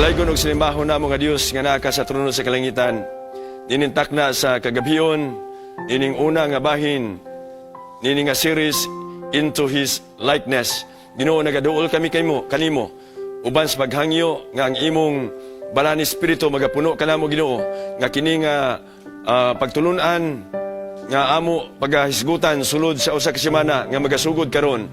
Dalaygon og salimbahon namo nga Dios nga naa ka sa trono sa kalangitan. Ninintak na sa kagabhion, nining una nga bahin, nining nga series into His likeness. Ginoo, nagaduol kami kanimo, uban sa paghangyo nga ang imong balan espiritu magapuno kanamo Ginoo, nga kini nga pagtulunan nga amo pagahisgutan sulod sa usa ka semana nga magasugod karon.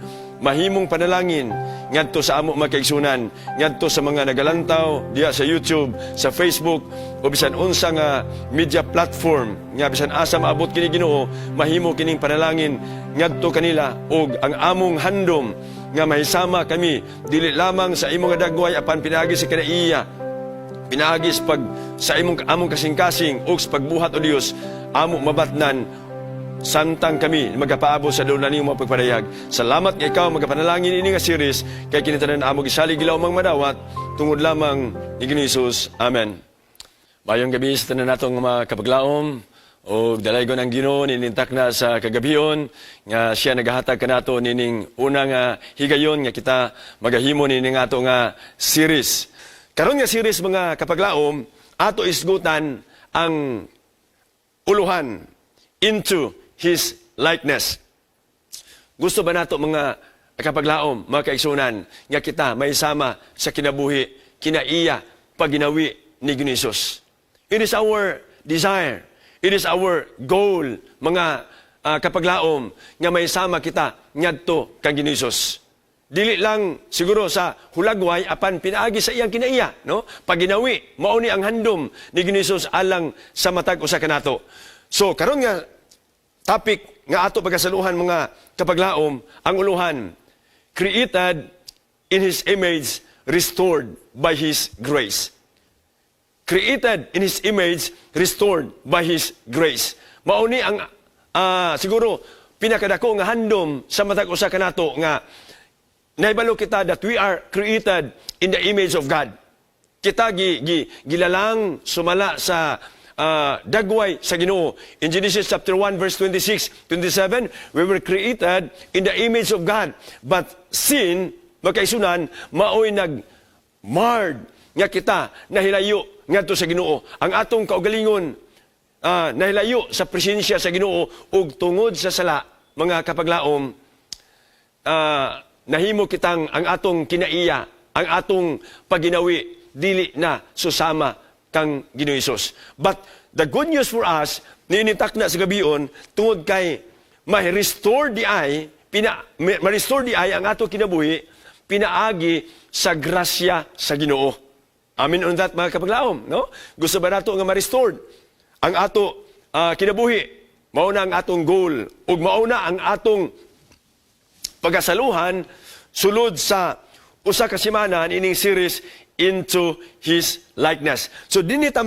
Mahimong panalangin ngadto sa amo makaigsunan, ngadto sa mga nagalantaw diya sa YouTube, sa Facebook o bisan unsa nga media platform nga bisan asa maabot kini Ginoo, mahimo kining panalangin ngadto kanila og ang among handom nga mahisama kami dili lamang sa imong dagway apan pinaagi sa kinaiya, pinaagi sa among kasing-kasing ug sa pagbuhat o Dios, amo mabatnan santang kami magapaabot sa daula nimo pagpadayag. Salamat nga ikaw magapanalangin ini nga series kay kinitanan amo gisalig gilaw mang madawat tungod lamang ni Hesus. Amen. Mayong gabi sa tanan natong mga kapaglaom o dalaygon ang Ginoo ninintak na sa kagabhion nga siya nagahatag kanato nining una nga higayon nga kita magahimo nining ato nga series. Karon nga series mga kapaglaom ato isgutan ang uluhan into His likeness. Gusto ba nato mga kapaglaom, mga kaigsunan, nga kita may sama sa kinabuhi, kinaiya, paginawi ni Hesus? It is our desire, it is our goal, mga kapaglaom, nga may sama kita ngadto kang Hesus. Dili lang siguro sa hulagway apan pinaagi sa iyang kinaiya, no? Paginawi, mao ni ang handom ni Hesus alang sa matag usa kanato. So karon nga topic nga ato pagasaluhan mga kapaglaom, ang uluhan, created in His image, restored by His grace. Created in His image, restored by His grace. Mao ni ang siguro pinakadako nga handom sa matag usa kanato nga naibalo kita that we are created in the image of God. Kita gilalang sumala sa dagway sa Ginoo. In Genesis chapter 1 verse 26, 27, we were created in the image of God. But sin, makaisunan, maoy nag-marred nga kita nahilayo ngadto sa Ginoo. Ang atong kaugalingon nahilayo sa presensya sa Ginoo ug tungod sa sala, mga kapaglaom, nahimo kitang ang atong kinaiya, ang atong paginawi dili na susama kang Ginoong Hesus. But the good news for us, ninitak na sa gabion, tungod kay ma-restore di ay ang ato kinabuhi, pinaagi sa grasya sa Ginoo. Amen on that, mga kapaglaom, no? Gusto ba nato nga ma-restore ang ato kinabuhi? Mao na ang atong goal, ug mao na ang atong pagasaluhan sulod sa usa ka semana ining series into His likeness. So dinita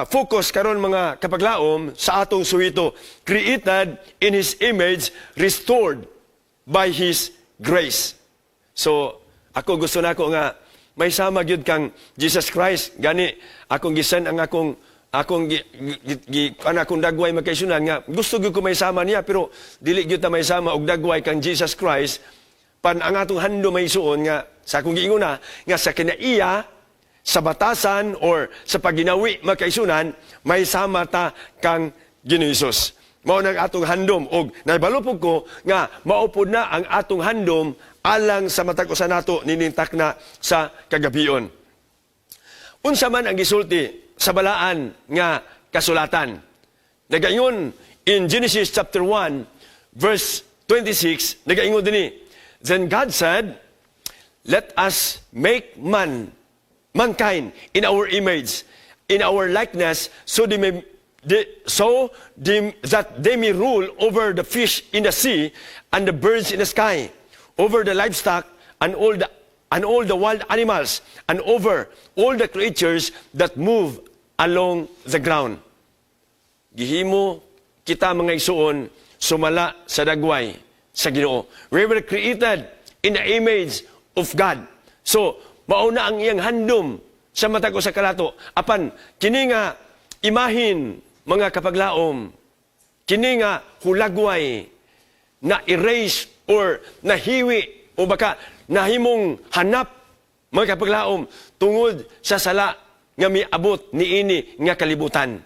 focus karon mga kapaglaom sa atong suhito, created in His image, restored by His grace. So ako gusto nako nga may sama gyud kang Jesus Christ, gani akong gisan ang akong dagway magkaisunan nga gusto gyud ko may sama niya, pero dili gyud ta may sama og dagway kang Jesus Christ pan ang atong handom may suon nga sa akong giinguna nga sa kinaiya, sa batasan or sa paginawi makaisunan, may sama ta kang Ginoong Hesus. Mao nang atong handom og nahibalupog ko nga maupod na ang atong handom alang sa matag usa nato ninintak na sa kagabhion. Unsa man ang gisulti sa balaan nga kasulatan? Nagaingon in Genesis chapter 1 verse 26, nagaingon dinhi, then God said, let us make mankind in our image, in our likeness, so that they may rule over the fish in the sea and the birds in the sky, over the livestock and all the wild animals, and over all the creatures that move along the ground. Gihimo kita mga igsuon sumala sa dagway sa Ginoo. We were created in the image of God. So, mauna ang iyang handom sa matag usa kanato. Apan, kini nga imahin, mga kapaglaom, kini nga hulagway, na erase or nahiwi, o baka nahimong hanap mga kapaglaom, tungod sa sala nga miabot niini nga kalibutan.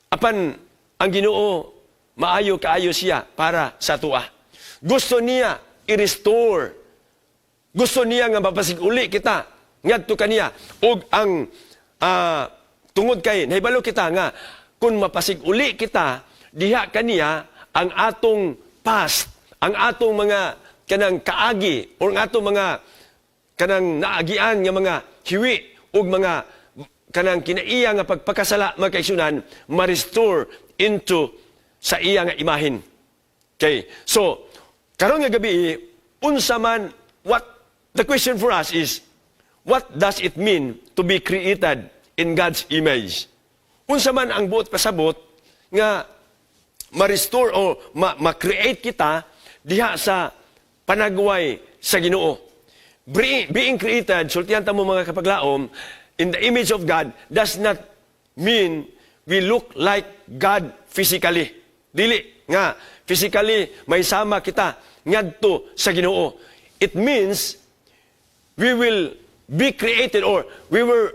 Apan ang Ginoo maayo kaayo siya para sa tuwa. Gusto niya i-restore. Gusto niya nga mapasiguli kita ngadto kaniya ug ang tungod kay nahibalo kita nga kung mapasiguli kita diha kaniya ang atong past, ang atong mga kanang kaagi o ang atong mga kanang naagian nga mga hiwi ug mga kanang kinaiya nga pagpakasala mga kaigsunan ma-restore into sa iya nga imahin. Okay. So, karon nga gabi unsa man the question for us is what does it mean to be created in God's image? Unsa man ang buot pasabot nga ma-restore o ma-create kita diha sa panagway sa Ginoo. Being created, sultihan ta mo mga kapaglaom, in the image of God does not mean we look like God physically. Dili nga physically may sama kita ngadto sa Ginoo. It means we will be created or we were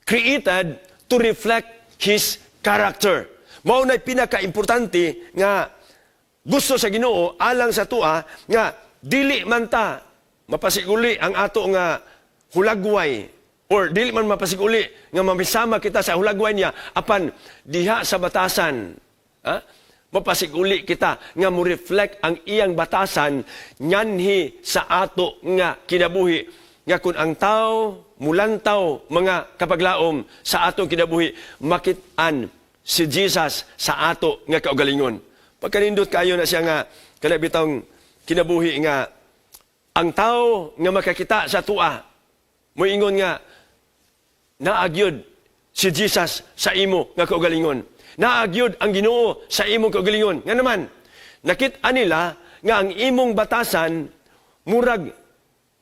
created to reflect His character. Mao na'y pinaka-importante nga gusto sa Ginoo alang sa tua nga dili man ta mapasiguli ang ato nga hulagway or dili man mapasiguli nga mamisama kita sa hulagway niya apan diha sa batasan mapasiguli kita nga mo reflect ang iyang batasan nyanhi sa ato nga kinabuhi nga kun ang tao mulantaw mga kapaglaom sa atong kinabuhi makit-an si Jesus sa ato nga kaugalingon. Pagkanindot kayo na siya nga kanabitang kinabuhi nga ang tao nga makakita sa tua moingon nga naagyod si Jesus sa imo nga kaugalingon. Naagyod ang Ginoo sa imong kaugalingon. Nga naman nakit-an nila nga ang imong batasan murag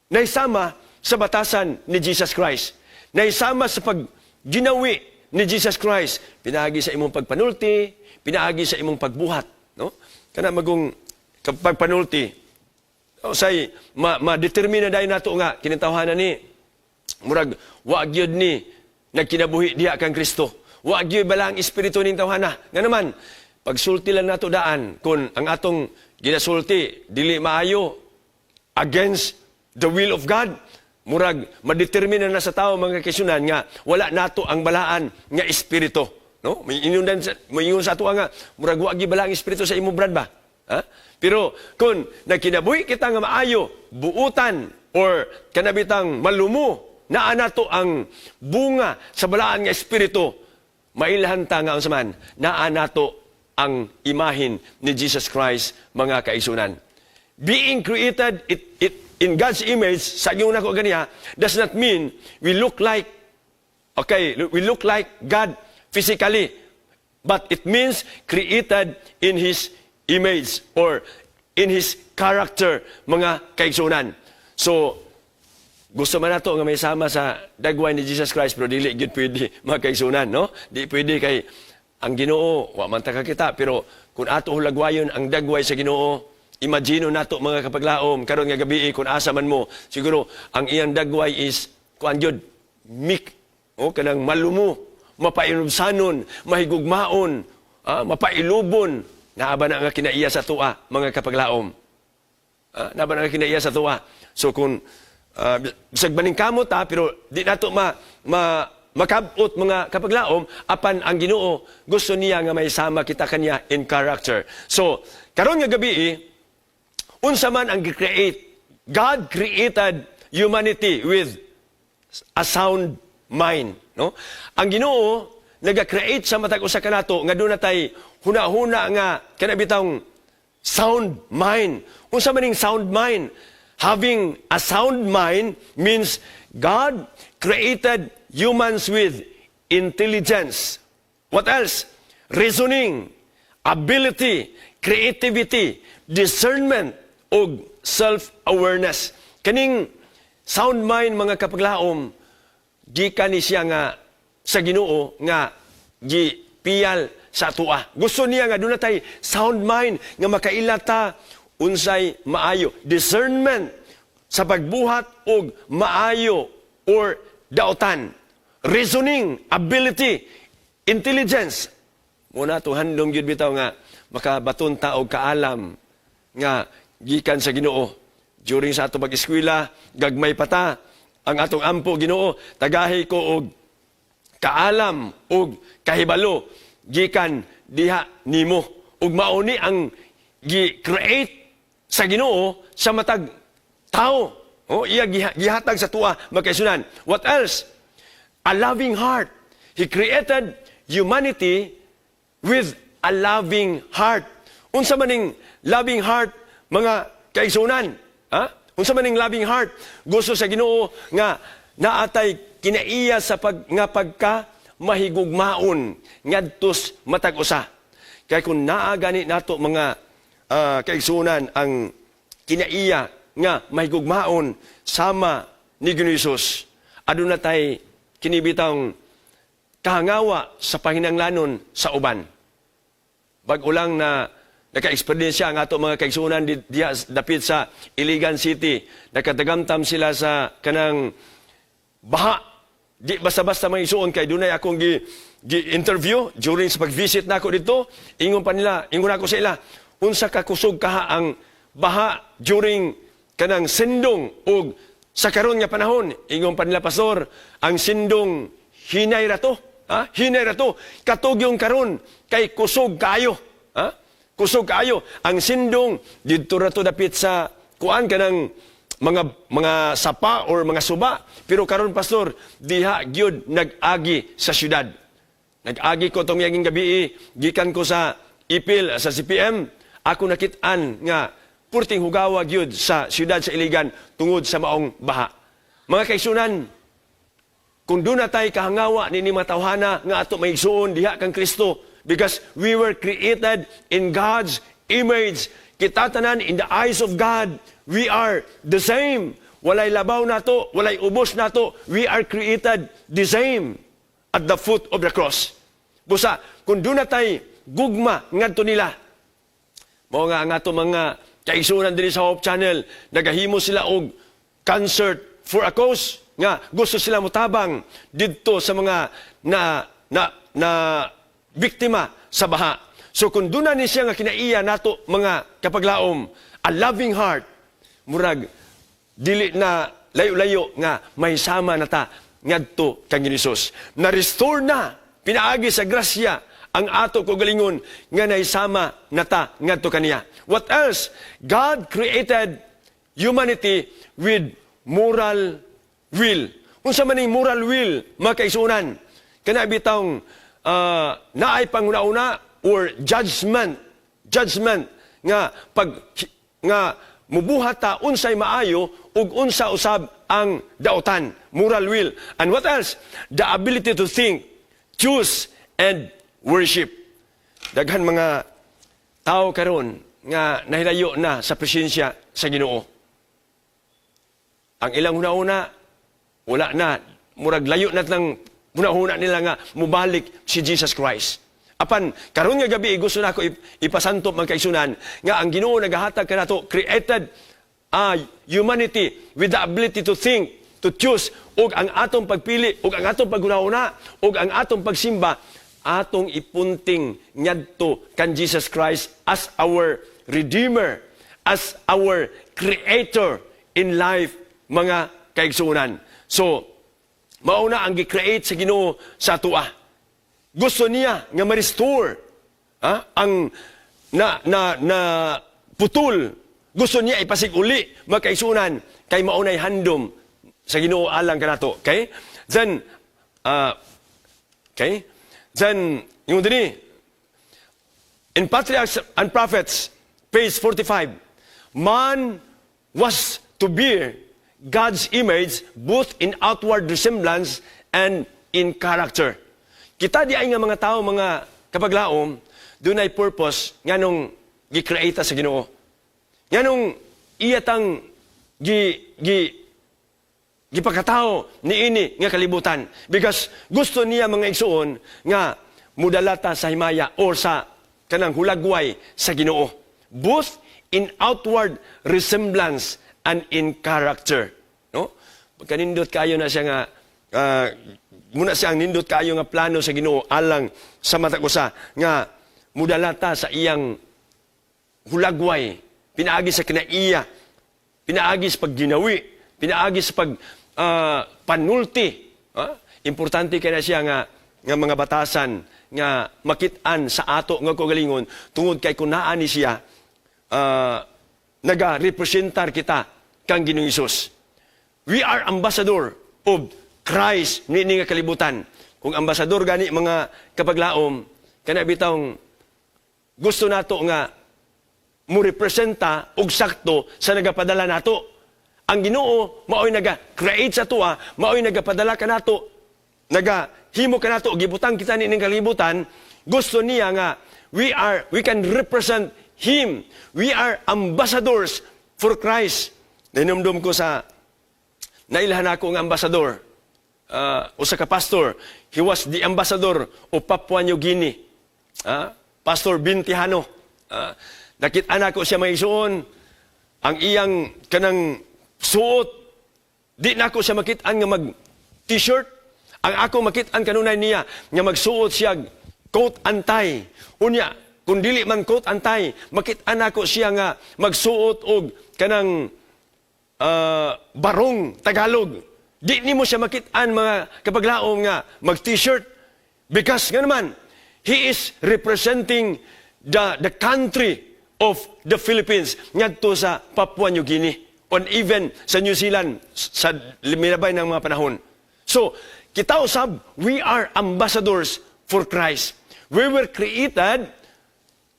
naisama sa batasan ni Jesus Christ. Naisama sa pagginawi ni Jesus Christ, pinaagi sa imong pagpanulti, pinaagi sa imong pagbuhat, no? Kana magong pagpanulti. Say ma-determine dai nato nga kinitawhanan ni murag wa gyud ni nagkinabuhi diha kang Kristo. Wa gyud bala ang espiritu ning tawhana. Nga naman pagsulti lang nato daan kun ang atong ginasulti dili maayo against the will of God. Murag madetermina na sa tao mga kaisunan nga wala nato ang balaan nga espiritu, no? May ingon sa ato nga murag wa gi bala ang espiritu sa imong brad ba? Pero kun nagkinabuhi kita nga maayo, buutan or kanabitang malumo naa nato ang bunga sa balaan nga espiritu, mailhan ta nga unsa man naa nato ang imahin ni Jesus Christ mga kaisunan. Being created in God's image, sa inyo na ko ganiya, does not mean we look like God physically, but it means created in His image or in His character, mga kaigsunan. So, gusto man nato nga may sama sa dagway ni Jesus Christ, pero dili gyud pwede mga kaigsunan, no? Di pwede kay ang Ginoo, wa man ta kakita, pero kung ato hulagwayon ang dagway sa Ginoo, imagino nato mga kapaglaom karon nga gabi kung asa man mo siguro ang iyang dagway is kuan jud mik kanang malumo, mapainubsanon, mahigugmaon, mapailubon naaba na nga kinaiya sa tua mga kapaglaom. Naaba na nga kinaiya sa tua. So kung bisag baning kamot pero di nato makabot mga kapaglaom apan ang Ginoo gusto niya nga may sama kita kanya in character. So karon nga gabi unsa man ang create, God created humanity with a sound mind, no? Ang Ginoo naga-create sa matag usa kanato nga doon natay huna-huna nga kanabitang sound mind. Unsa man ning sound mind? Having a sound mind means God created humans with intelligence. What else? Reasoning, ability, creativity, discernment, o self-awareness. Kaning sound mind mga kapaglaom, gikan ni siya nga sa Ginoo nga gipiyal sa atua. Gusto niya nga doon natay sound mind nga makailata unsay maayo. Discernment. sa pagbuhat og maayo or daotan, reasoning, ability, intelligence. Muna to handom gyud bitaw nga makabaton ta og kaalam nga gikan sa Ginoo. During sa ato pag-eskwela, gagmay pa ta ang atong ampo Ginoo, tagahi ko og kaalam og kahibalo gikan diha nimo. Ug mauni ang gi-create sa Ginoo sa matag tao. Oh, iya gihatag sa tuwa magkaisunan. What else? A loving heart. He created humanity with a loving heart. Unsa maning loving heart, mga kaisunan? Ha? Unsa maning loving heart? Gusto sa Ginoo nga naatay kinaiya sa pagka mahigugmaon ngadtos matag usa. Kay kung naa gani nato mga kaisunan ang kinaiya nga mahigugmaon sama ni Ginoong Hesus, aduna tay kinibitang kahangawa sa pahinanglanon sa uban. Bag-o lang na naka-eksperyensya ang ato mga kaigsunan diya dapit sa Iligan City. Nakatagamtam sila sa kanang baha. Di basta-basta mga isuon kay dunay akong gi-interview during sa pag-visit nako dito. Ingon ako sa ila, unsa ka kusog kaha ang baha during kanang sindong o sa karon nga panahon. Ingon pa nila, Pastor, ang sindong hinay rato. Ha? Hinay rato. Katugyong karon kay kusog kayo. Ha? Kusog kayo. Ang sindong dito rato dapit sa kuan kanang mga sapa or mga suba. Pero karon, Pastor, diha gyud nag-agi sa syudad. Nag-agi ko tong yaging gabi, gikan ko sa ipil sa CPM. Ako nakit-an nga purting hugawa gyud sa syudad sa Iligan tungod sa maong baha. Mga kaisunan, kung doon na tayo kahangawa ni matawhana nga ato maigsuon diha kang Kristo, because we were created in God's image. Kita tanan in the eyes of God, we are the same. Walay labaw nato, walay ubos nato, we are created the same at the foot of the cross. Busa, kung doon na tayo gugma ngadto nila, mao nga ang ato mga kaigsunan din sa Hope Channel, nagahimo sila og concert for a cause nga gusto sila mutabang didto sa mga na biktima sa baha. So kung doon ni siya nga kinaiya nato mga kapaglaom, a loving heart, murag dili na layo-layo nga may sama na ta ngadto kang Hesus. Na-restore na pinaagi sa grasya ang ato kaugalingon nga naisama nata ngadto kaniya. What else? God created humanity with moral will. Unsa man ning moral will, mga kaisunan? Kana bitawng naay panguna-una or judgment nga mubuhat ta unsay maayo ug unsa usab ang daotan, moral will. And what else? The ability to think, choose, and worship. Daghan mga tao karon nga nahilayo na sa presensya sa Ginoo. Ang ilang huna-una, wala na. Murag layo na ng huna-huna nila nga mubalik si Jesus Christ. Apan, karon nga gabi, gusto na ako ipasantop mga kaisunan nga ang Ginoo nagahatag kanato created humanity with the ability to think, to choose, ug ang atong pagpili, ug ang atong paghuna-una, ug ang atong pagsimba, atong ipunting ngadto kan Jesus Christ as our Redeemer, as our Creator in life, mga kaigsunan. So, mauna ang gi-create sa Ginoo sa atua. Gusto niya nga ma-restore ang putol. Gusto niya ipasig uli, mga kaigsunan, kay maunay handom sa Ginoo alang kanato. Okay? Then, yung dini, in Patriarchs and Prophets, page 45, man was to bear God's image both in outward resemblance and in character. Kita di ay nga mga tao, mga kapaglaom, doon ay purpose nga nung gi-create sa Ginoo. Nga nung iyatang gipagkatao ni ini nga kalibutan. Because gusto niya mga igsuon nga mudalata sa himaya or sa kanang hulagway sa Ginoo. Both in outward resemblance and in character. No? Pagkanindot kayo na siya nga, muna siyang nindot kayo nga plano sa Ginoo alang sa mata ko sa nga mudalata sa iyang hulagway, pinaagi sa kinaiya, pinaagi sa pagginawi, pinaagi sa panulti. Importante kaya na siya nga mga batasan nga makit-an sa ato nga kagalingon tungod kay kunaan ni siya naga-representar kita kang Ginoong Hesus. We are ambassador of Christ ni nga kalibutan. Kung ambasador gani mga kapaglaom, kana bitawng gusto nato nga mo representa og sakto sa nagapadala nato. Ang Ginoo mao'y naga-create sa tuwa, mao'y nagapadala ka nato, nagahimo ka nato og gibutang kita ni ning kalibutan. Gusto niya nga we can represent Him. We are ambassadors for Christ. Nainumdum ko sa nailhan ako ng ambasador, usa ka pastor. He was the ambassador of Papua New Guinea. Pastor Bintihano. Nakita ko siya may isuon, ang iyang kanang suot, di na ako siya makitaan nga mag-t-shirt. Ang ako makitaan kanunay niya, nga magsuot siya coat antay. Unya, kung dili man coat antay, makitaan ako siya nga magsuot og kanang barong Tagalog. Di ni mo siya makitaan mga kapaglaom nga mag-t-shirt. Because nga naman, he is representing the country of the Philippines ngadto sa Papua New Guinea or even sa New Zealand sa limirabay ng mga panahon. So, kita usab, we are ambassadors for Christ. We were created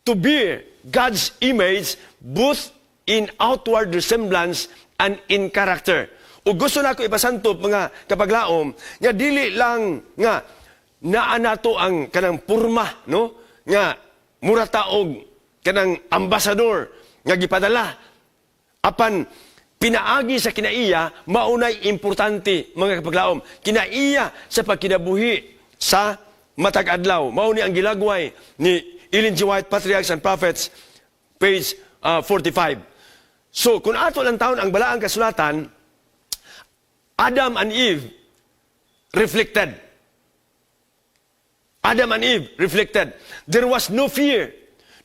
to bear God's image both in outward resemblance and in character. O gusto na ako ipasantop mga kapaglaom, nga dili lang nga naa nato ang kanang purma, no? Nga murataog kanang ambasador nga gipadala. Apan pinaagi sa kinaiya, maunay importante mga kapaglaom. Kinaiya sa pagkinabuhi sa matag adlaw. Mauni ang gilagway ni Ellen G. White, Patriarchs and Prophets, page 45. So, kung ato lang taon ang balaang kasulatan, Adam and Eve reflected. Adam and Eve reflected. There was no fear,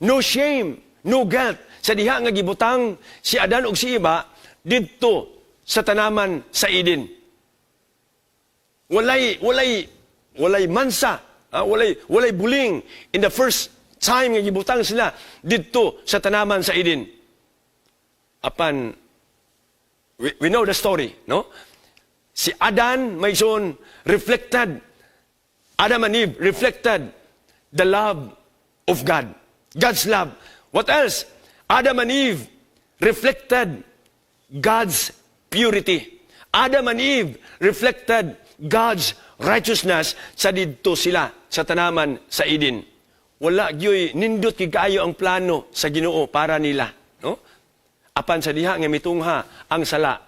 no shame, no guilt. Sa diha nga gibutang si Adan ug si Eva didto sa tanaman sa Eden. Walay mansa, walay buling in the first time nga gibutang sila didto sa tanaman sa Eden. Apan we know the story, no? Si Adan, may son, reflected, Adam and Eve reflected the love of God. God's love. What else? Adam and Eve reflected God's purity. Adam and Eve reflected God's righteousness sa didto sila sa tanaman sa Eden. Wala gyoy nindot kaayo ang plano sa Ginoo para nila, no? Apan sa diha nga mitungha ang sala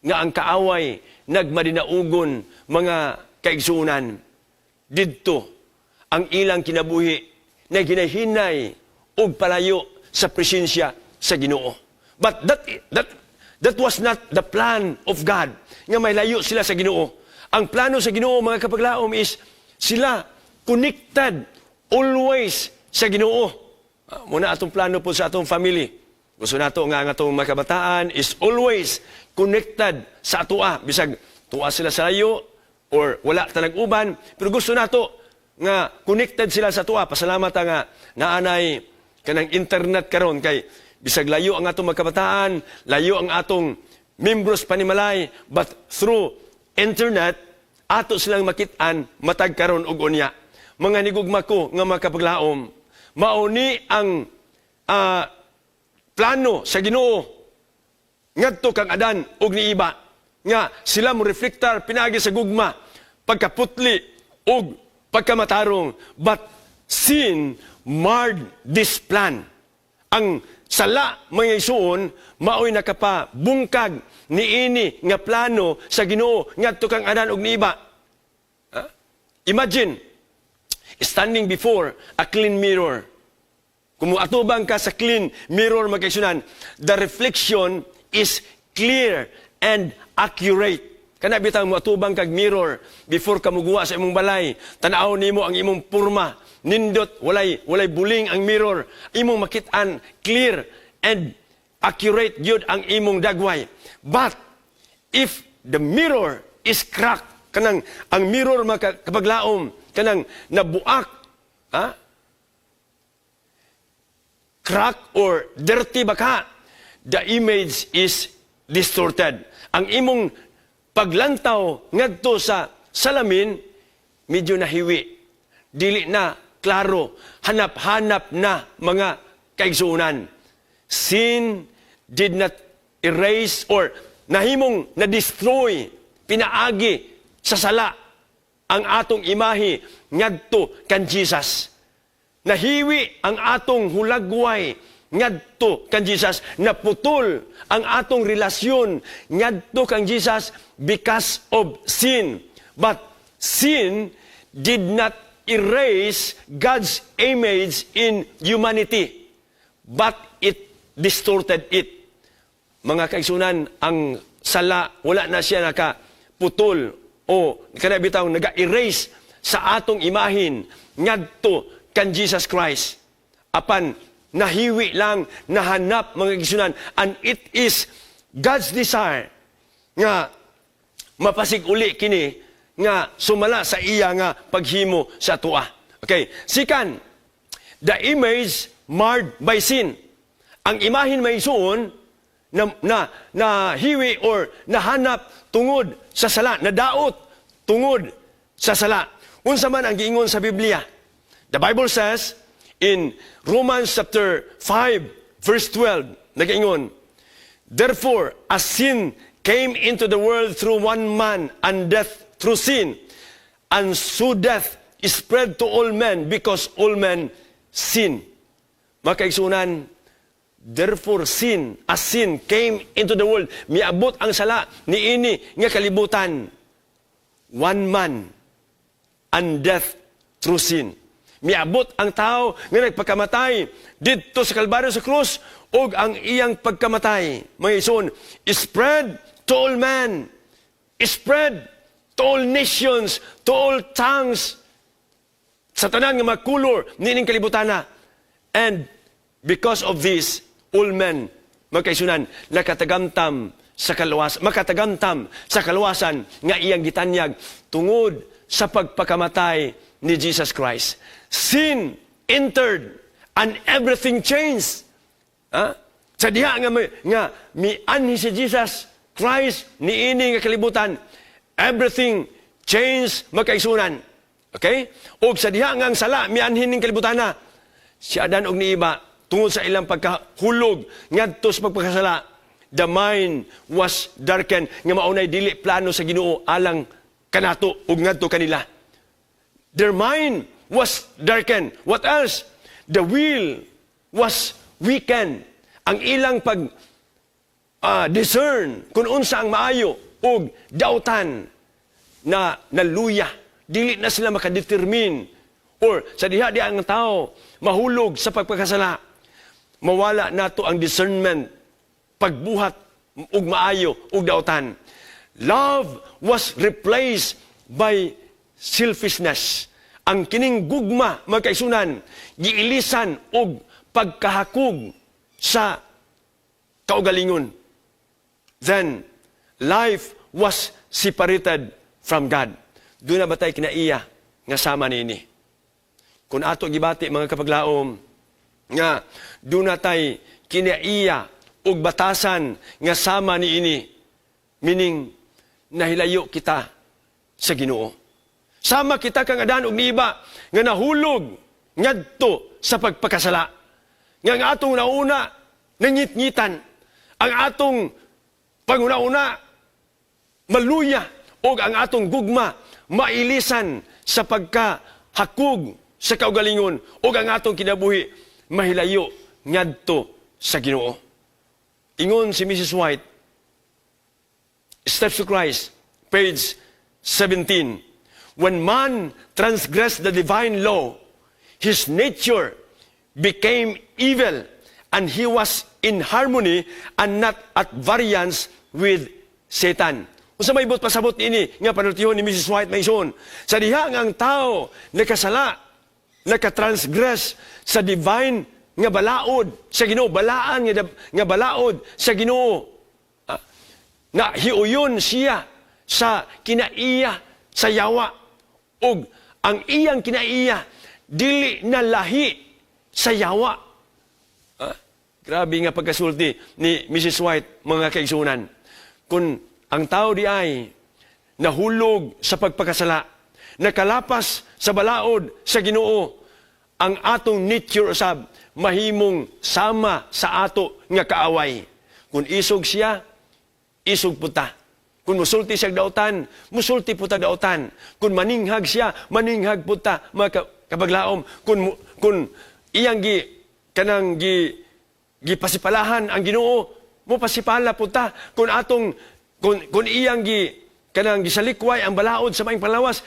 nga ang kaaway nagmadinaugon mga kaigsuunan. Didto ang ilang kinabuhi na ginahinay og palayo sa presensya sa Ginoo. But that was not the plan of God nga may layo sila sa Ginoo. Ang plano sa Ginoo mga kapaglaom is sila connected always sa Ginoo. Muna atong plano po sa atong family. Gusto nato nga atong mga kabataan is always connected sa atua. Bisag tuwa sila sa layo or wala tanag-uban. Pero gusto nato nga connected sila sa atua. Pasalamat nga naanay kanang internet karon kay bisag layo ang atong mga kabataan, layo ang atong membros panimalay, but through internet, ato silang makit-an matag karon og unya. Mga nigugma ko nga mga kapaglaom, mauni ang plano sa Ginoo ngadto kang Adan ug ni Eva nga sila mo reflektar pinagi sa gugma pagkaputli ug pagkamatarong, but sin marred this plan. Ang sala mga isuon maoy nakapabungkag niini nga plano sa Ginoo ngadto kang Adan ug ni Eva. Imagine standing before a clean mirror. Kung atubang ka sa clean mirror magkaisunan, the reflection is clear and accurate. Kana bitang matubang kag mirror before ka muguwa sa imong balay, tan-aw nimo ang imong porma, nindot walay buling ang mirror, imong makit-an clear and accurate gyud ang imong dagway. But if the mirror is cracked, kanang ang mirror makapaglaom, kanang nabuak, crack or dirty baka, the image is distorted. Ang imong paglantaw ngadto sa salamin, medyo nahiwi. Dili na klaro, hanap-hanap na mga kaigsuunan. Sin did not erase or nahimong na-destroy, pinaagi sa sala ang atong imahe ngadto kan Jesus. Nahiwi ang atong hulagway ngadto kan Jesus, naputol ang atong relasyon ngadto kan Jesus because of sin. But sin did not erase God's image in humanity, but it distorted it. Mga kaigsunan, ang sala, wala na siya nakaputol o kanabitaw naga-erase sa atong imahin ngadto kan Jesus Christ. Apan nahiwi lang, nahanap mga kaigsunan, and it is God's desire nga mapasig-uli kini nga sumala sa iya nga paghimo sa tuwa. Okay, second, the image marred by sin. Ang imahin may suon na hiwi or nahanap tungod sa sala, nadaot tungod sa sala. Unsa man ang giingon sa Biblia? The Bible says in Romans chapter 5 verse 12, nagaingon, therefore, as sin came into the world through one man, and death through sin, and so death is spread to all men because all men sin. Mga kaigsunan, therefore sin, as sin came into the world, miabot ang sala ni ini nga kalibutan, one man, and death through sin. Miabot ang tao nga nagpagkamatay dito sa Kalbaryo sa krus, og ang iyang pagkamatay, mga ison, spread to all men, spread to all nations, to all tongues, sa tanan nga makulor nining kalibutan na. And because of this, all men, mga kaisunan, makatagamtam sa kaluwasan nga iyang gitanyag tungod sa pagpakamatay ni Jesus Christ. Sin entered and everything changed. Sa diha nga mianhi si Jesus Christ ni ini nga kalibutan, everything changed, makaisunan. Okay? O sa diha nga ang sala mianhin ning kalibutan na, si Adan og ni Iba tungod sa ilang pagkahulog ngadto sa pagpakasala, the mind was darkened, nga maunay dili plano sa Ginoo alang kanato ug ngadto kanila. Their mind was darkened. What else? The will was weakened. Ang ilang discern kung unsa ang maayo ug dautan na naluya. Dili na sila makadetermine, or sa diha ang tao mahulog sa pagpakasala, mawala nato ang discernment, pagbuhat ug maayo ug dautan. Love was replaced by selfishness. Ang kining gugma, magkaisunan, giilisan og pagkahakog sa kaugalingon. Then, life was separated from God. Doon na batay kinaiya nga sama niini. Kung ato gibati mga kapaglaom, nga doon na tay kinaiya og batasan nga sama niini, meaning nahilayo kita sa Ginoo. Sama kita kang Adan og ni Iba nga nahulog ngadto sa pagpakasala. Nga ang atong nauna nangit-ngitan, ang atong panguna-una maluya, o ang atong gugma mailisan sa pagkahakog sa kaugalingon, o ang atong kinabuhi mahilayo ngadto sa Ginoo. Ingon si Mrs. White, Steps to Christ, page 17, when man transgressed the divine law, his nature became evil and he was in harmony and not at variance with Satan. Kung sa may ibot pasabot ini, nga panultihon ni Mrs. White Mason, sa diha nga ang tao nakasala, nakatransgress sa divine nga balaod sa Ginoo, balaan nga balaod sa Ginoo. Nga hiuyon siya sa kinaiya sa yawa, ug ang iyang kinaiya dili na lahi sa yawa. Grabe nga pagkasulti ni Mrs. White, mga kaigsunan. Kung ang tao di ay nahulog sa pagpakasala, nakalapas sa balaod sa Ginoo, ang atong nature usab mahimong sama sa ato nga kaaway. Kung isog siya, isog puta. Kung musulti siya daotan, musulti puta daotan. Kung maninghag siya, maninghag puta, mga kapaglaom. Kung iyang gipasipalahan ang Ginoo, mo pasipala puta. Kung iyang gisalikway ang balaod sa maing panlawas,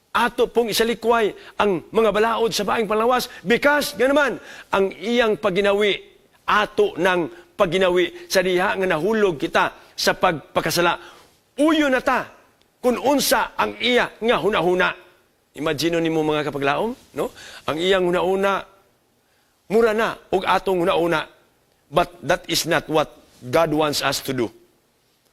ato pong isalikway ang mga balaod sa maing panlawas, because nga naman ang iyang paginawi, ato ng paginawi sa diha nga nahulog kita sa pagpakasala. Uyo na ta kung unsa ang iya nga hunahuna. Imagine nimo mga kapaglaom, no? Ang iyang hunahuna mura na ug atong hunahuna. But that is not what God wants us to do.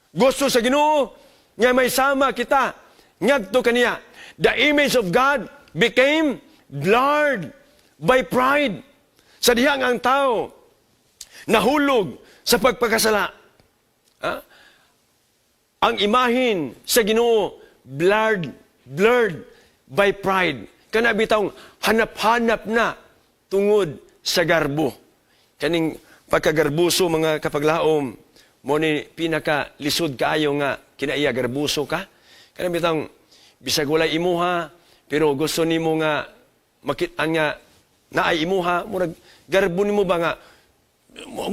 Gusto sa Ginoo nga may sama kita ngadto kaniya. The image of God became blurred by pride. Sa diha nga ang tao nahulog sa pagpakasala. Ang imahin sa Ginoo blurred by pride. Kana bitawng hanap-hanap na tungod sa garbo. Kaning pagkagarbuso mga kapaglaom, mo ni pinaka lisod kaayo nga kinaiya garbuso ka. Kana bitawng bisag walay imuha, pero gusto nimo nga makit-an nga naay imuha, murag garbo nimo ba nga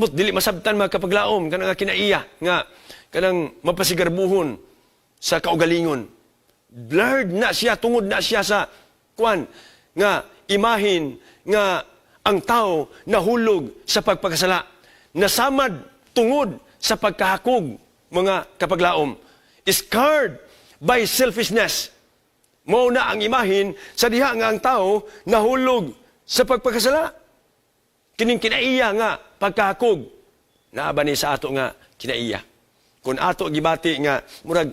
dili masabtan mga kapaglaom kana nga kinaiya nga kanang mapasigarbuhon sa kaugalingon. Blurred na siya, tungod na siya sa kuan nga imahin nga ang tao nahulog sa pagpakasala, nasamad tungod sa pagkahakog mga kapaglaom, scarred by selfishness. Mao na ang imahin sa diha nga ang tao nahulog sa pagpakasala. Kining kinaiya nga pagkahakog, naaba ni sa ato nga kinaiya. Kung ato gibati nga murag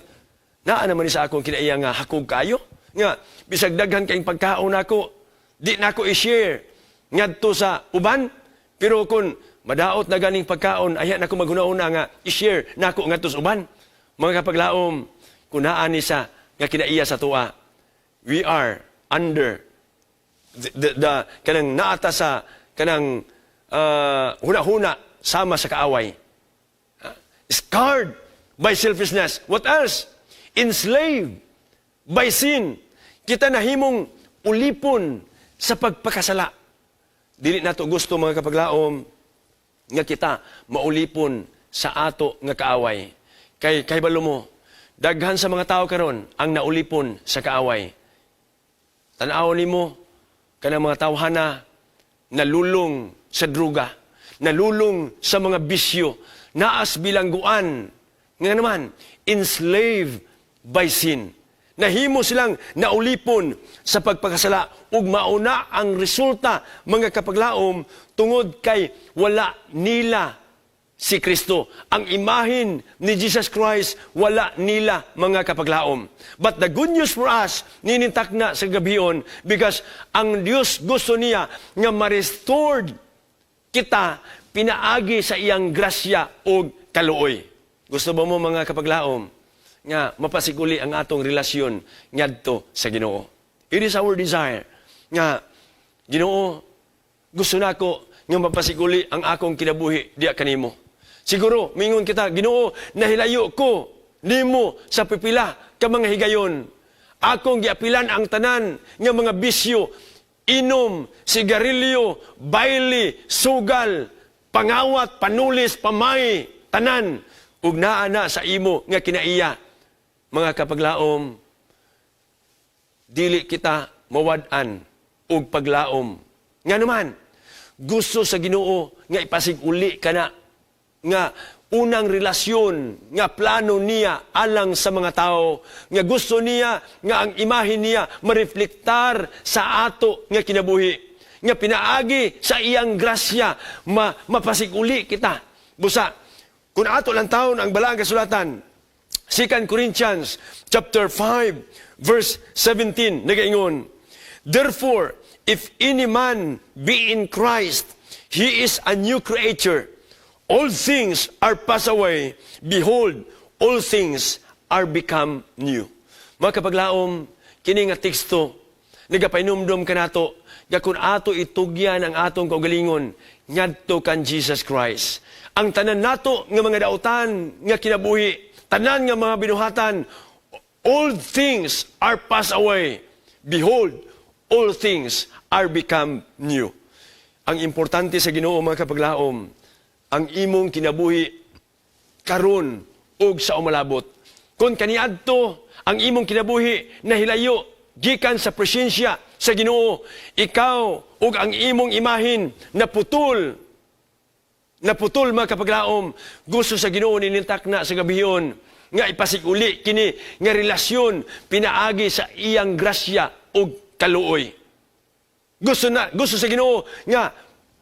naa naman ni sa akong kinaiya nga hakog kayo, nga bisag daghan kayong pagkaon nako, di nako i-share ngadto sa uban, pero kung madaot na ganing pagkaon, ayan nako maghuna-una nga i-share nako ngadto sa uban. Mga kapaglaom, kung naa ni sa nga kinaiya sa tuwa, we are under the kanang naata sa kanang huna-huna sama sa kaaway. Scarred by selfishness. What else? Enslaved by sin. Kita nahimong ulipon sa pagpakasala. Dili nato gusto mga kapaglaom nga kita maulipon sa ato nga kaaway. Kay balo mo, daghan sa mga tao karon ang naulipon sa kaaway. Tan-aw nimo kanang mga tawhana nalulong sa druga, nalulong sa mga bisyo, naas bilangguan, nga naman, enslaved by sin. Nahimo silang naulipon sa pagpakasala ug mauna ang resulta mga kapaglaom tungod kay wala nila si Kristo. Ang imahin ni Jesus Christ wala nila mga kapaglaom. But the good news for us ninintak na sa gabion, because ang Dios gusto niya nga ma-restored kita pinaagi sa iyang grasya o kaluoy. Gusto ba mo mga kapaglaom nga mapasiguli ang atong relasyon ngadto sa Ginoo? It is our desire nga Ginoo, gusto nako nga mapasiguli ang akong kinabuhi diha kanimo. Siguro mingon kita, Ginoo, nahilayo ko nimo sa pipila ka mga higayon. Akong giapilan ang tanan nga mga bisyo, inom, sigarilyo, baili, sugal, pangawat, panulis, pamay, tanan, ug naa na sa imo nga kinaiya. Mga kapaglaom, dili kita mawad-an og paglaom. Nga naman, gusto sa Ginoo nga ipasig-uli kana nga unang relasyon nga plano niya alang sa mga tao, nga gusto niya nga ang imahe niya mareflektar sa ato nga kinabuhi, nga pinaagi sa iyang grasya mapasig-uli kita. Busa, kung ato lang taon ang balaang kasulatan, 2 Corinthians chapter 5 verse 17 nagaingon, therefore if any man be in Christ, he is a new creature. All things are passed away. Behold, all things are become new. Mga kapaglaom, kini nga teksto, nagapainumdum ka nato, nga kung ato itugyan ang atong kaugalingon, ngadto kan Jesus Christ. Ang tanan nato nga mga dautan, nga kinabuhi, tanan nga mga binuhatan, all things are passed away. Behold, all things are become new. Ang importante sa Ginoo, mga kapaglaom, ang imong kinabuhi karon ug sa umalabot. Kung kaniadto ang imong kinabuhi na hilayo gikan sa presensya sa Ginoo, ikaw ug ang imong imahin naputol mga kapaglaom, gusto sa Ginoo nilintak na sa gabihon nga ipasig-uli kini nga relasyon pinaagi sa iyang grasya ug kaluoy. Gusto sa Ginoo nga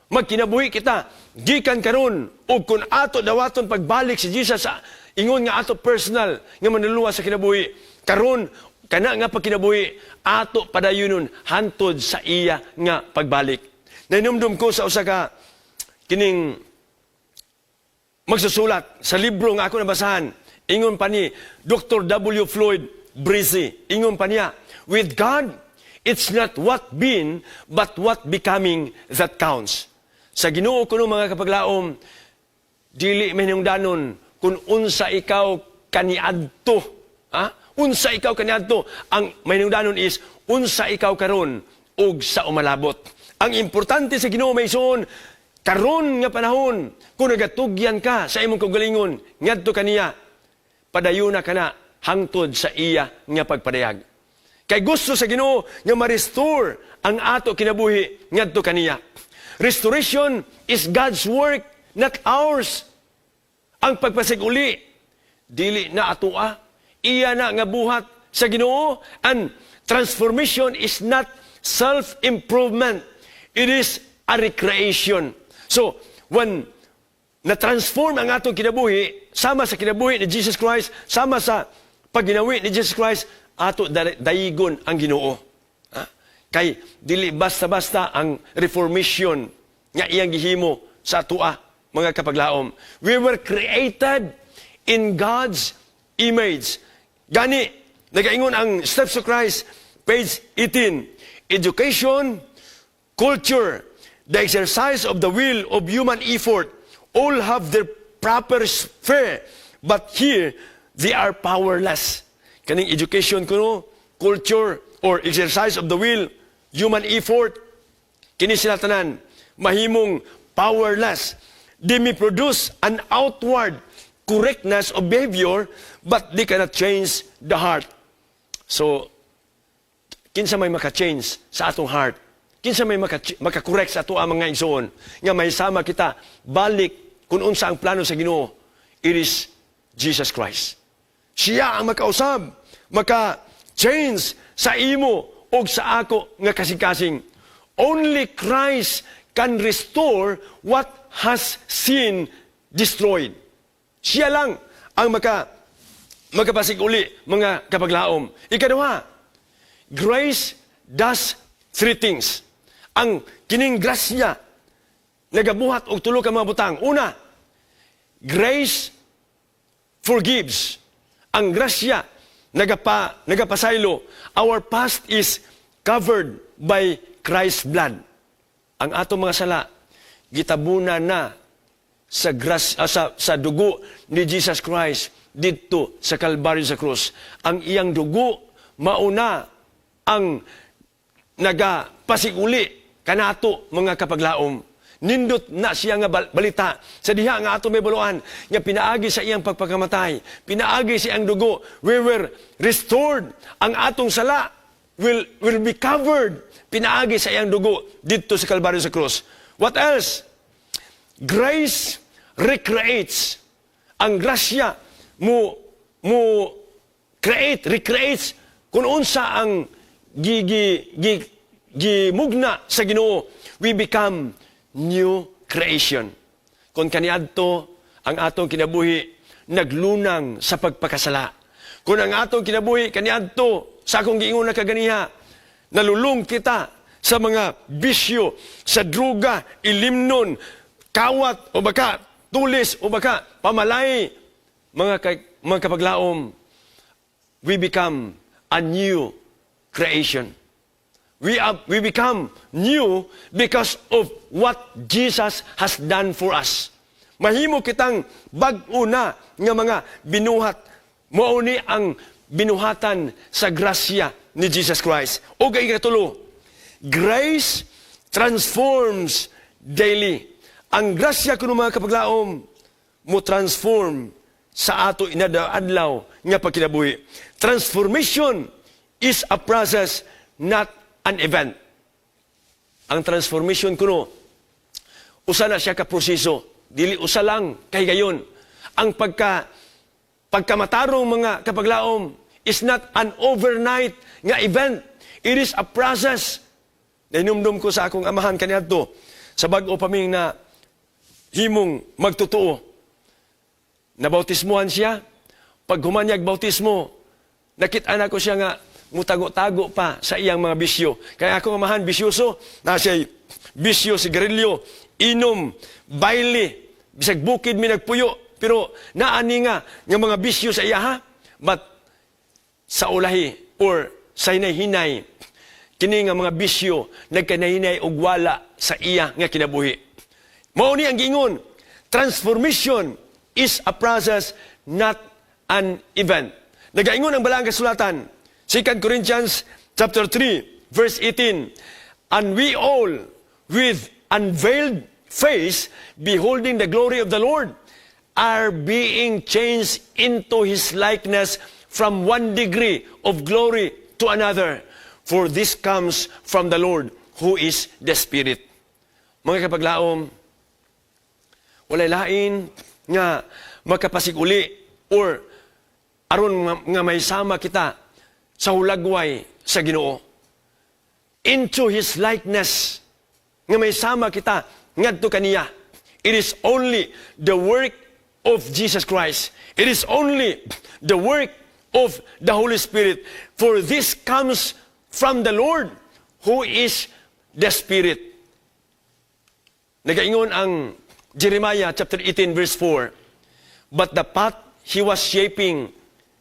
magkinabuhi kita gikan karon ug kun ato dawaton pagbalik si Jesus sa ingon nga ato personal nga manluluwa sa kinabuhi karon kana nga pagkinabuhi ato padayunon hantod sa iya nga pagbalik. Nainumdum ko sa usa ka kining magsusulat sa libro nga ako nabasahan, ingon pa ni Dr. W. Floyd Brizzi, ingon pa niya, with God, it's not what been, but what becoming that counts. Sa Ginoo kuno mga kapaglaom, dili mahinungdanon kung unsa ikaw kaniadto. Unsa ikaw kaniadto. Ang mahinungdanon is, unsa ikaw karon ug sa umalabot. Ang importante sa Ginoo maysoon, karon nga panahon, kung nagatugyan ka sa imong kaugalingon, ngadto kaniya, padayuna ka na hangtod sa iya nga pagpadayag. Kay gusto sa Ginoo nga ma-restore ang ato kinabuhi ngadto kaniya. Restoration is God's work, not ours. Ang pagpasig-uli, dili na atoa, iya na nga buhat sa Ginoo. And transformation is not self-improvement. It is a recreation. So, when na-transform ang atong kinabuhi, sama sa kinabuhi ni Jesus Christ, sama sa pagginawi ni Jesus Christ, ato dayigon ang Ginoo. Kay dili basta-basta ang reformation nga iyang gihimo sa atua, mga kapaglaom. We were created in God's image. Gani, nagaingon ang Steps of Christ, page 18. Education, culture, the exercise of the will of human effort, all have their proper sphere, but here, they are powerless. Kaning education kuno, culture, or exercise of the will, human effort, kini sila tanan, mahimong powerless. They may produce an outward correctness of behavior, but they cannot change the heart. So, kinsa may maka-change sa atong heart? Kinsa may maka-correct sa ato ang mga igsoon? Nga may sama kita, balik kung unsa ang plano sa Ginoo. It is Jesus Christ. Siya ang makausab, maka-change sa imo o sa ako nga kasing-kasing. Only Christ can restore what has sin destroyed. Siya lang ang makapasig-uli, mga kapaglaom. Ikaduha, grace does three things. Ang kining grasya, nagabuhat og tulo ka mga butang. Una, grace forgives. Ang grasya, nagapasaylo. Our past is covered by Christ's blood. Ang atong mga sala, gitabuna na sa dugo ni Jesus Christ dito sa Kalbaryo sa krus. Ang iyang dugo, mauna ang nagapasig-uli kanato, mga kapaglaom. Nindot na siya nga balita sa diha nga ato may baluan nga pinaagi sa iyang pagpakamatay, pinaagi sa iyang dugo. We were restored. Ang atong sala will be covered. Pinaagi sa iyang dugo dito sa Kalbaryo sa krus. What else? Grace recreates. Ang grasya mo recreates kung unsa ang gimugna sa Ginoo. We become new creation. Kung kaniadto ang atong kinabuhi naglunang sa pagpakasala. Kung ang atong kinabuhi kaniadto sa akong giingon na kaganiha, nalulung kita sa mga bisyo, sa druga, ilimnon, kawat o baka tulis o baka pamalay, mga kapaglaom, we become a new creation. We become new because of what Jesus has done for us. Mahimo kitang bag-o na nga mga binuhat. Mauni ang binuhatan sa grasya ni Jesus Christ. O ikatulo, grace transforms daily. Ang grasya kuno mga kapaglaom mo transform sa ato inadadlaw nga pagkinabuhi. Transformation is a process, not an event. Ang transformation kuno usa na siya ka proseso, dili usa lang kay gayon. Ang pagkamatarong mga kapaglaom is not an overnight nga event. It is a process. Nahinumdum ko sa akong amahan kaniadto sa bag-o pa ming na himong magtotoo. Nabautismuhan siya. Pag humanyag bautismo, nakita na ko siya nga mutago-tago pa sa iyang mga bisyo. Kaya akong amahan bisyoso, na siya bisyo, sigarilyo, inom, baile, bisag bukid mi nagpuyo, pero naani nga ng mga bisyo sa iya ha. But sa ulahi or sa hinay-hinay, kini nga mga bisyo nagkanahinay og wala sa iya nga kinabuhi. Mao ni ang giingon, transformation is a process, not an event. Nagaingon ang balaang kasulatan, 2 Corinthians chapter 3, verse 18, and we all, with unveiled face, beholding the glory of the Lord, are being changed into His likeness from one degree of glory to another. For this comes from the Lord, who is the Spirit. Mga kapaglaom, walay lain nga makapasiguli or aron nga may sama kita sa hulagway sa Ginoo. Into His likeness, nga may sama kita ngadto kaniya. It is only the work of Jesus Christ. It is only the work of the Holy Spirit. For this comes from the Lord, who is the Spirit. Nagaingon ang Jeremiah chapter 18 verse 4, but the pot he was shaping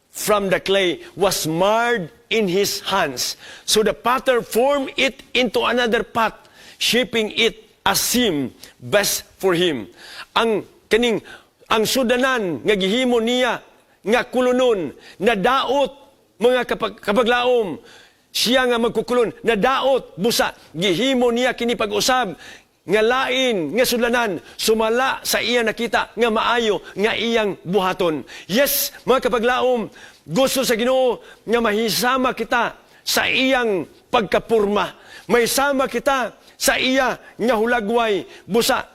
from the clay was marred in his hands. So the potter formed it into another pot, shaping it as seemed best for him. Ang sudanan nga gihimo niya nga kulunon, nadaot mga kapaglaom, siya nga magkukulon, nadaot busa, gihimo niya kini pag-usab nga lain, nga sudlanan, sumala sa iya nakita, nga maayo, nga iyang buhaton. Yes, mga kapaglaom, gusto sa Ginoo nga mahisama kita sa iyang pagkapurma. Mahisama kita sa iya nga hulagway, busa.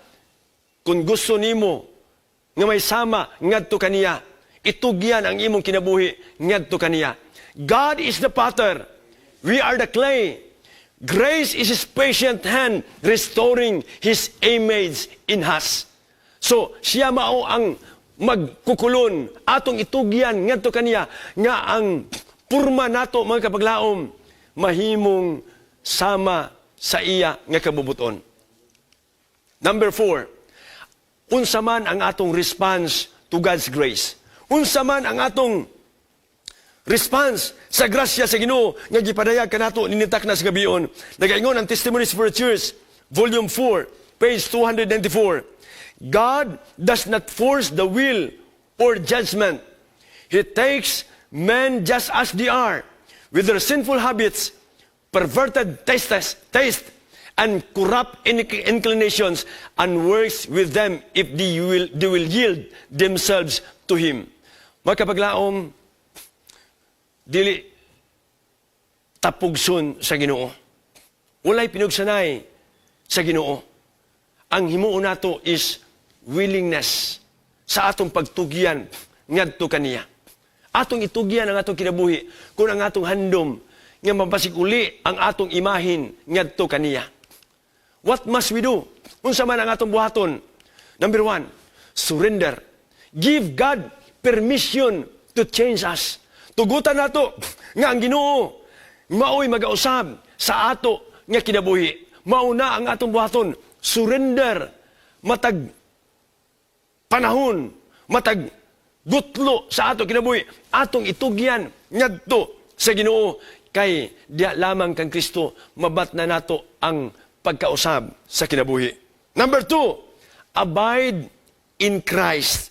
Kung gusto nimo nga mahisama ngadto kaniya, itugyan ang imong kinabuhi ngadto kaniya. God is the potter, we are the clay. Grace is His patient hand restoring His image in us. So, siya mao ang magkukulon, atong itugyan ngadto kaniya, nga ang purma nato mga kapaglaom, mahimong sama sa iya nga kabubuton. Number 4, unsa man ang atong response to God's grace. Unsa man ang atong response sa grasya sa Ginoo nga gipadayag kanato ninitak na sa gabion. Nagaingon ang Testimonies for a Church, Volume 4, page 294. God does not force the will or judgment. He takes men just as they are, with their sinful habits, perverted taste, and corrupt inclinations, and works with them if they will yield themselves to Him. Mga kapaglaom, dili tapugson sa Ginoo. Walay pinugsanay sa Ginoo. ang himuon nato is willingness sa atong pagtugyan ngadto kaniya. Atong itugyan ang atong kinabuhi kung ang atong handom nga mapasikuli ang atong imahin ngadto kaniya. What must we do? Unsa man ang atong buhaton? Number 1, surrender. Give God permission to change us. Tugutan nato nga ang Ginoo mao'y magausab sa ato nga kinabuhi. Mauna ang atong buhaton, surrender, matag panahon, matag gutlo sa ato kinabuhi, atong itugyan ngadto sa Ginoo kay diya lamang kang Kristo mabat na nato ang pagkausab sa kinabuhi. Number 2, abide in Christ.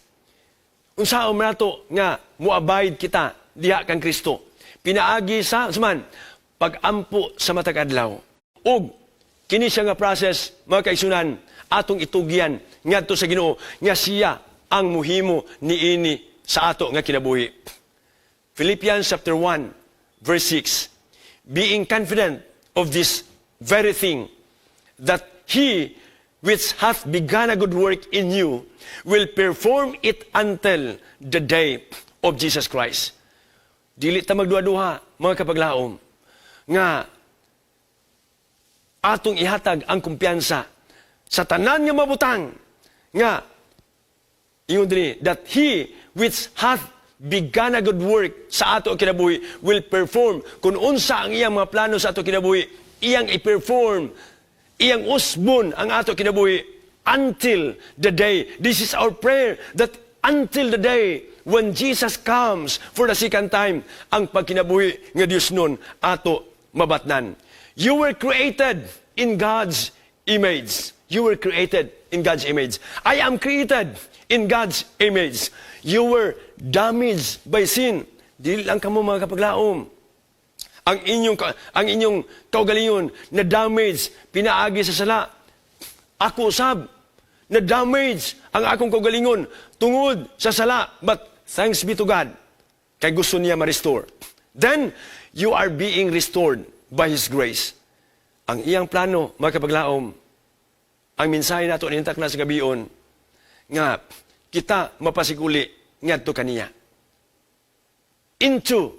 Unsaon man nato nga mo-abide kita diha kang Kristo? Pinaagi sa suman pag-ampo sa matag adlaw. Og kini siya nga process, mga kaisunan, atong itugyan ngadto sa Ginoo nga siya ang muhimo niini sa ato nga kinabuhi. Philippians chapter 1 verse 6, being confident of this very thing, that he which hath begun a good work in you will perform it until the day of Jesus Christ. Dili ta magduha-duha, mga kapaglaom, nga atong ihatag ang kumpiyansa sa tanan nga mabutang nga ingon diri that he which hath begun a good work sa ato kinabuhi will perform. Kung unsa ang iyang mga plano sa ato kinabuhi, iyang i-perform, iyang usbon ang ato kinabuhi until the day. This is our prayer, that until the day when Jesus comes for the second time, ang pagkinabuhi nga Dios nun ato mabatnan. You were created in God's image. You were created in God's image. I am created in God's image. You were damaged by sin. Dili lang kamo mga kapaglaom. Ang inyong kaugalingon na damage, pinaagi sa sala. Ako usab, na damage ang akong kaugalingon tungod sa sala. But thanks be to God, kay gusto niya ma-restore. Then, you are being restored by His grace. Ang iyang plano, mga kapaglaom, ang mensahe nato nintak na sa gabion, nga kita mapasiguli ngadto kaniya into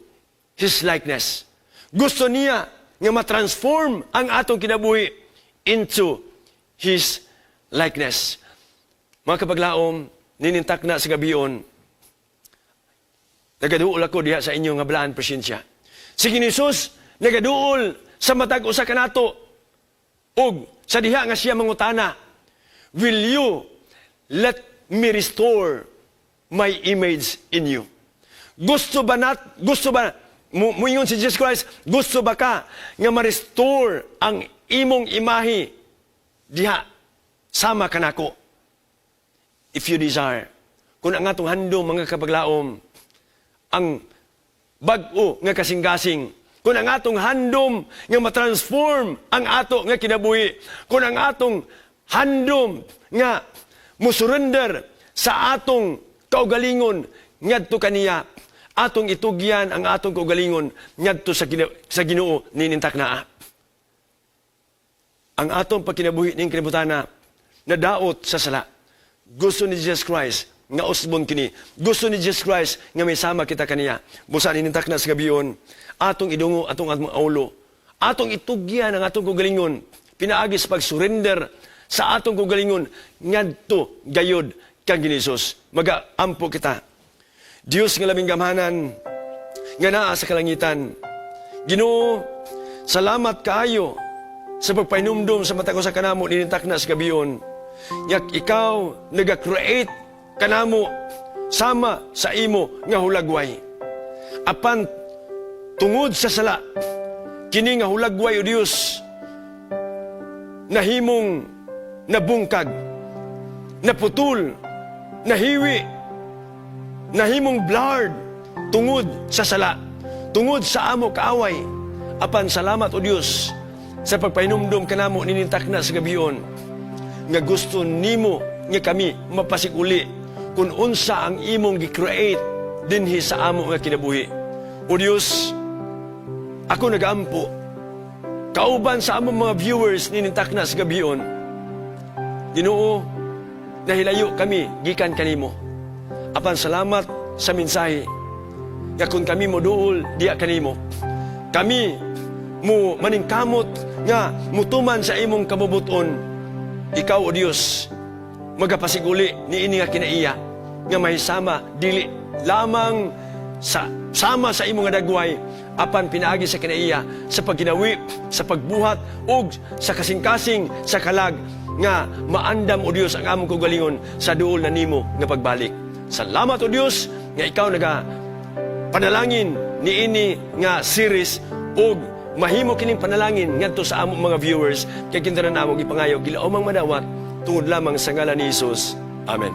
His likeness. Gusto niya nga matransform ang atong kinabuhi into His likeness. Mga kapaglaom, ninintak na sa gabion, nagaduol ako diha sa inyong nga balaan presensya. Si Jesus nagaduol sa matag usa kanato og sa diha nga siya mangutana, will you let me restore my image in you? Gusto ba muingon si Jesus Christ, gusto ba ka nga ma-restore ang imong imahe diha sama kanako? If you desire, kung ang atong handom mga kapaglaom, ang bag-o nga kasing-gasing, kung ang atong handom nga matransform ang ato nga kinabuhi, kung ang atong handom nga musurrender sa atong kaugalingon ngadto kaniya, atong itugyan ang atong kaugalingon ngadto sa Ginoo ninintak naa. Ang atong pagkinabuhi ning kinabutana nadaot sa sala. Gusto ni Jesus Christ nga usbon kini. Gusto ni Jesus Christ nga may sama kita kaniya. Busa ninintak na sa gabion, atong idungo atong aulo. Atong itugyan ang atong kaugalingon pinaagi sa pag-surrender sa atong kaugalingon ngadto gayud kang Ginisus. Magaampo kita. Dios nga labing gamhanan nga naa sa kalangitan. Ginoo, salamat kaayo sa pagpainumdum sa matag usa kanamo ninintak na sa gabion. Yak ikaw naga-create kanamo sama sa imo nga hulagway. Apan tungod sa sala, kini nga hulagway o Dios nahimong nabungkag, naputol, nahiwi, nahimong blurred tungod sa sala, tungod sa amo kaaway. Apan salamat o Dios sa pagpainumdum kanamo ninintak na sa gabion nga gusto nimo nga kami mapasikuli kung unsa ang imong gi-create dinhi sa amo nga kinabuhi. O Dios, ako nagaampo kauban sa among mga viewers ninintak na sa gabion Ginoo, nahilayo kami gikan kanimo. Apan salamat sa mensahe nga kung kami mo duol diya kanimo, kami mo maningkamot nga mutuman sa imong kabubuton. Ikaw o Dios magapasiguli niini nga kinaiya nga mahisama dili lamang sa sama sa imong nga dagway, apan pinaagi sa kinaiya sa pagginawi, sa pagbuhat ug sa kasing-kasing sa kalag nga maandam o Dios ang among kaugalingon sa duol na nimo nga pagbalik. Salamat o Dios nga ikaw naga panalangin niini nga series ug mahimo kining panalangin ngadto sa among mga viewers kay kintanan namo gipangayo gilaomang madawat tungod lamang sa ngalan ni Hesus. Amen.